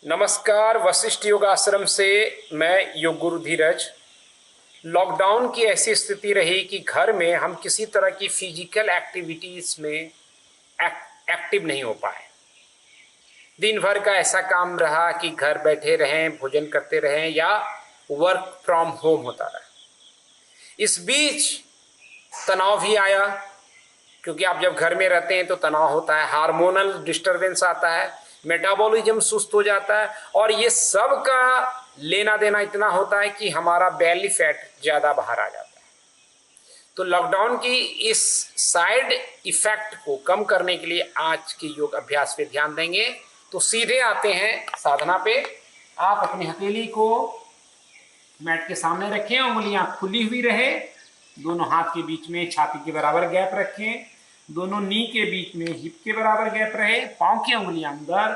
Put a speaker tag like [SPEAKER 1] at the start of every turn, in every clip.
[SPEAKER 1] नमस्कार। वशिष्ठ योग आश्रम से मैं योग गुरु धीरज। लॉकडाउन की ऐसी स्थिति रही कि घर में हम किसी तरह की फिजिकल एक्टिविटीज में एक्टिव नहीं हो पाए। दिन भर का ऐसा काम रहा कि घर बैठे रहें, भोजन करते रहें या वर्क फ्रॉम होम होता रहा। इस बीच तनाव भी आया, क्योंकि आप जब घर में रहते हैं तो तनाव होता है, हार्मोनल डिस्टरबेंस आता है, मेटाबॉलिज्म सुस्त हो जाता है और ये सब का लेना देना इतना होता है कि हमारा बेली फैट ज़्यादा बाहर आ जाता है। तो लॉकडाउन की इस साइड इफेक्ट को कम करने के लिए आज के योग अभ्यास पे ध्यान देंगे। तो सीधे आते हैं साधना पे। आप अपनी हथेली को मैट के सामने रखें, उंगलियां खुली हुई रहे, दोनों हाथ के बीच में छाती के बराबर गैप रखें, दोनों नी के बीच में हिप के बराबर गैप रहे, पांव की उंगलियां अंदर।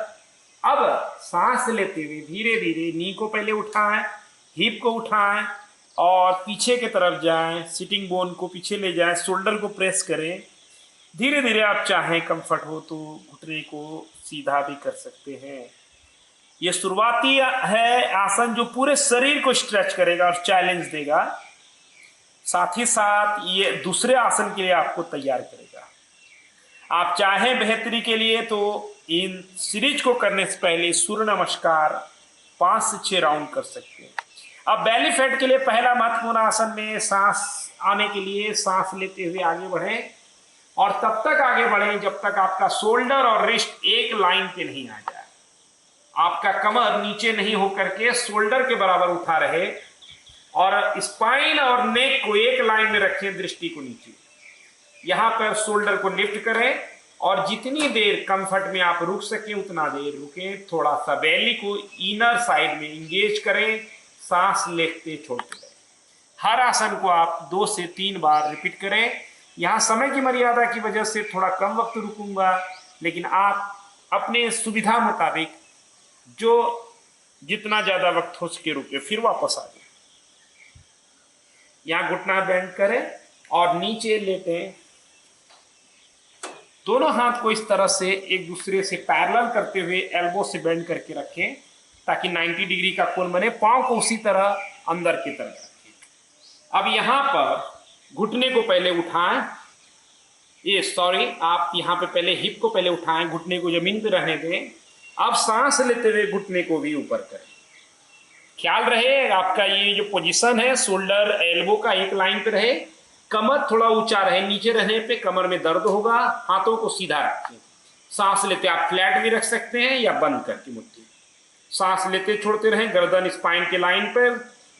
[SPEAKER 1] अब सांस लेते हुए धीरे धीरे नी को पहले उठाएं, हिप को उठाएं और पीछे की तरफ जाएं, सिटिंग बोन को पीछे ले जाएं, शोल्डर को प्रेस करें। धीरे धीरे आप चाहें कंफर्ट हो तो घुटने को सीधा भी कर सकते हैं। ये शुरुआती है आसन जो पूरे शरीर को स्ट्रेच करेगा और चैलेंज देगा, साथ ही साथ ये दूसरे आसन के लिए आपको तैयार करेगा। आप चाहें बेहतरी के लिए तो इन सीरीज को करने से पहले सूर्य नमस्कार 5 से 6 राउंड कर सकते हैं। अब बेली फैट के लिए पहला महत्वपूर्ण आसन में सांस आने के लिए सांस लेते हुए आगे बढ़ें और तब तक आगे बढ़ें जब तक आपका शोल्डर और रिस्ट एक लाइन पे नहीं आ जाए। आपका कमर नीचे नहीं होकर के शोल्डर के बराबर उठा रहे और स्पाइन और नेक को एक लाइन में रखें, दृष्टि को नीचे। यहां पर शोल्डर को लिफ्ट करें और जितनी देर कंफर्ट में आप रुक सके उतना देर रुकें। थोड़ा सा बेली को इनर साइड में इंगेज करें, सांस लेते छोड़ते रहें। हर आसन को आप 2 से 3 बार रिपीट करें। यहाँ समय की मर्यादा की वजह से थोड़ा कम वक्त रुकूंगा, लेकिन आप अपने सुविधा मुताबिक जो जितना ज्यादा वक्त हो सके रुके, फिर वापस आ जाए। यहाँ घुटना बेंड करें और नीचे लेटें। दोनों हाथ को इस तरह से एक दूसरे से पैरेलल करते हुए एल्बो से बेंड करके रखें ताकि 90 डिग्री का कोण बने। पांव को उसी तरह अंदर की तरफ रखें। अब यहां पर घुटने को पहले उठाएं, आप यहां पे पहले हिप को पहले उठाएं, घुटने को जमीन पे रहने दें। अब सांस लेते हुए घुटने को भी ऊपर करें। ख्याल रहे आपका ये जो पोजीशन है शोल्डर एल्बो का एक लाइन पे रहे, कमर थोड़ा ऊंचा रहे। नीचे रहने पे कमर में दर्द होगा। हाथों को सीधा रखें। सांस लेते आप फ्लैट भी रख सकते हैं या बंद करके मुट्ठी। सांस लेते छोड़ते रहें, गर्दन स्पाइन के लाइन पर,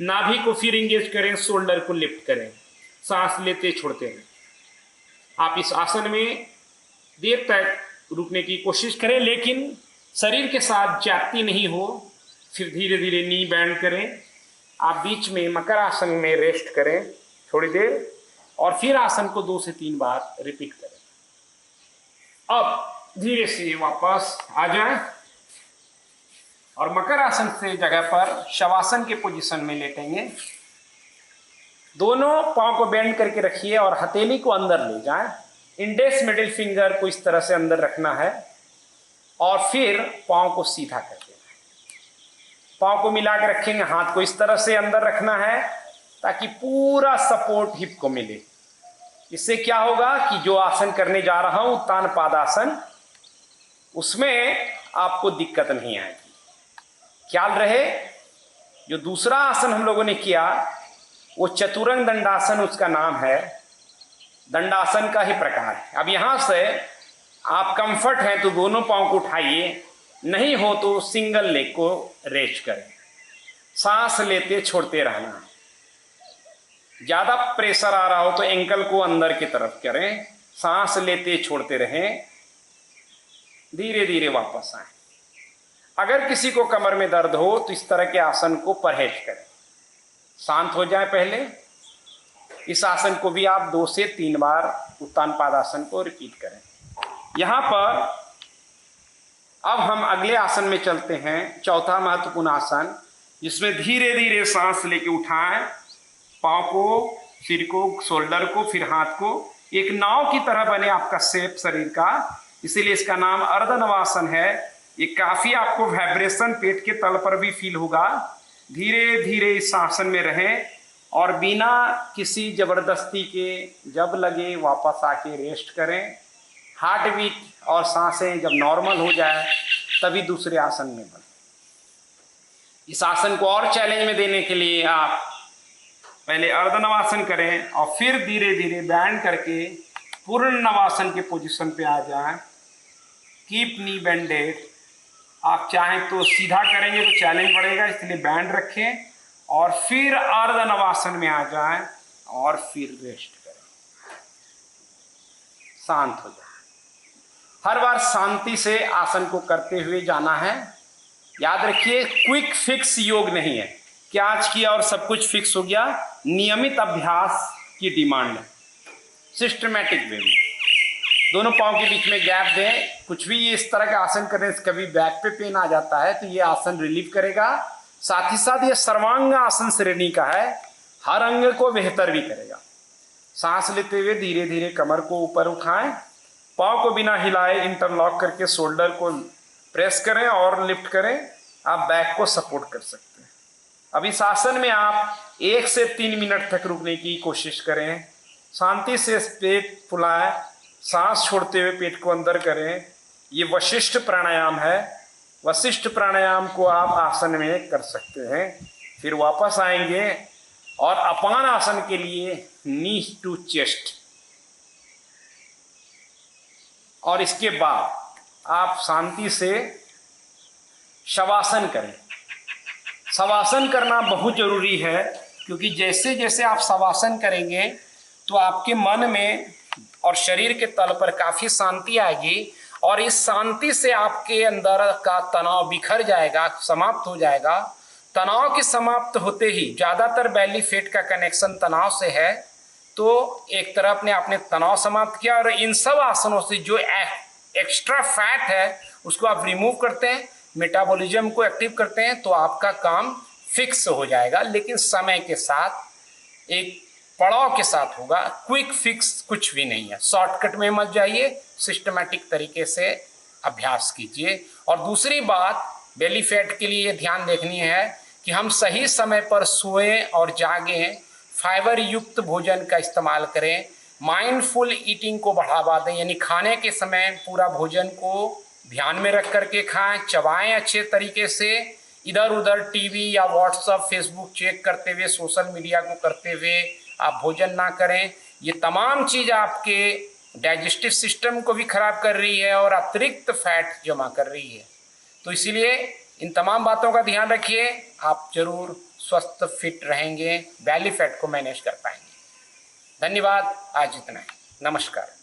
[SPEAKER 1] नाभि को फिर इंगेज करें, शोल्डर को लिफ्ट करें, सांस लेते छोड़ते रहें। आप इस आसन में देर तक रुकने की कोशिश करें, लेकिन शरीर के साथ जाती नहीं हो। फिर धीरे धीरे नी बैंड करें। आप बीच में मकर आसन में रेस्ट करें थोड़ी देर और फिर आसन को 2 से 3 बार रिपीट करें। अब धीरे से वापस आ जाएं और मकर आसन से जगह पर शवासन के पोजीशन में लेटेंगे। दोनों पांव को बेंड करके रखिए और हथेली को अंदर ले जाएं। इंडेक्स मिडिल फिंगर को इस तरह से अंदर रखना है और फिर पांव को सीधा कर देना है। पांव को मिला के रखेंगे, हाथ को इस तरह से अंदर रखना है ताकि पूरा सपोर्ट हिप को मिले। इससे क्या होगा कि जो आसन करने जा रहा हूं उत्तान पादासन, उसमें आपको दिक्कत नहीं आएगी। ख्याल रहे जो दूसरा आसन हम लोगों ने किया वो चतुरंग दंडासन उसका नाम है, दंडासन का ही प्रकार है। अब यहां से आप कंफर्ट है तो दोनों पांव को उठाइए, नहीं हो तो सिंगल लेग को रेस्ट करें। सांस लेते छोड़ते रहना है। ज्यादा प्रेशर आ रहा हो तो एंकल को अंदर की तरफ करें, सांस लेते छोड़ते रहें, धीरे धीरे वापस आए। अगर किसी को कमर में दर्द हो तो इस तरह के आसन को परहेज करें। शांत हो जाए पहले। इस आसन को भी आप 2 से 3 बार उत्तान पादासन को रिपीट करें। यहां पर अब हम अगले आसन में चलते हैं, चौथा महत्वपूर्ण आसन, जिसमें धीरे धीरे सांस लेके उठाएं, पांव को, सिर को, शोल्डर को, फिर हाथ को। एक नाव की तरह बने आपका शेप शरीर का, इसीलिए इसका नाम अर्धनवासन है। ये काफी आपको वाइब्रेशन पेट के तल पर भी फील होगा। धीरे धीरे इस आसन में रहें और बिना किसी जबरदस्ती के जब लगे वापस आके रेस्ट करें। हार्ट बीट और सांसें जब नॉर्मल हो जाए तभी दूसरे आसन में बढ़ें। इस आसन को और चैलेंज में देने के लिए आप पहले अर्ध नवासन करें और फिर धीरे धीरे बैंड करके पूर्ण नवासन के पोजीशन पे आ जाएं। कीप नी बेंडेड। आप चाहें तो सीधा करेंगे तो चैलेंज बढ़ेगा, इसलिए बैंड रखें और फिर अर्ध नवासन में आ जाएं और फिर रेस्ट करें। शांत हो जाए। हर बार शांति से आसन को करते हुए जाना है। याद रखिए, क्विक फिक्स योग नहीं है कि आज किया और सब कुछ फिक्स हो गया। नियमित अभ्यास की डिमांड है। सिस्टमैटिक वे में दोनों पांव के बीच में गैप दें। कुछ भी ये इस तरह का आसन करने से कभी बैक पे पेन आ जाता है तो ये आसन रिलीव करेगा। साथ ही साथ ये सर्वांग आसन श्रेणी का है, हर अंग को बेहतर भी करेगा। सांस लेते हुए धीरे धीरे कमर को ऊपर उठाएं, पाँव को बिना हिलाए इंटरलॉक करके शोल्डर को प्रेस करें और लिफ्ट करें। आप बैक को सपोर्ट कर सकते हैं। अब इस आसन में आप 1 से 3 मिनट तक रुकने की कोशिश करें। शांति से पेट फुलाएं, सांस छोड़ते हुए पेट को अंदर करें। ये वशिष्ठ प्राणायाम है। वशिष्ठ प्राणायाम को आप आसन में कर सकते हैं। फिर वापस आएंगे और अपान आसन के लिए नी टू चेस्ट, और इसके बाद आप शांति से शवासन करें। शवासन करना बहुत जरूरी है, क्योंकि जैसे जैसे आप शवासन करेंगे तो आपके मन में और शरीर के तल पर काफी शांति आएगी और इस शांति से आपके अंदर का तनाव बिखर जाएगा, समाप्त हो जाएगा। तनाव के समाप्त होते ही, ज्यादातर बेली फैट का कनेक्शन तनाव से है, तो एक तरफ ने आपने तनाव समाप्त किया और इन सब आसनों से जो एक्स्ट्रा फैट है उसको आप रिमूव करते हैं, मेटाबॉलिज्म को एक्टिव करते हैं, तो आपका काम फिक्स हो जाएगा। लेकिन समय के साथ, एक पड़ाव के साथ होगा। क्विक फिक्स कुछ भी नहीं है। शॉर्टकट में मत जाइए, सिस्टमैटिक तरीके से अभ्यास कीजिए। और दूसरी बात बेली फैट के लिए ध्यान देखनी है कि हम सही समय पर सोएं और जागें, फाइबर युक्त भोजन का इस्तेमाल करें, माइंडफुल ईटिंग को बढ़ावा दें, यानी खाने के समय पूरा भोजन को ध्यान में रख करके खाएं, चबाएं अच्छे तरीके से। इधर उधर टीवी या व्हाट्सएप फेसबुक चेक करते हुए, सोशल मीडिया को करते हुए आप भोजन ना करें। ये तमाम चीज़ आपके डाइजेस्टिव सिस्टम को भी खराब कर रही है और अतिरिक्त फैट जमा कर रही है। तो इसीलिए इन तमाम बातों का ध्यान रखिए, आप जरूर स्वस्थ फिट रहेंगे, बेली फैट को मैनेज कर पाएंगे। धन्यवाद। आज इतना ही। नमस्कार।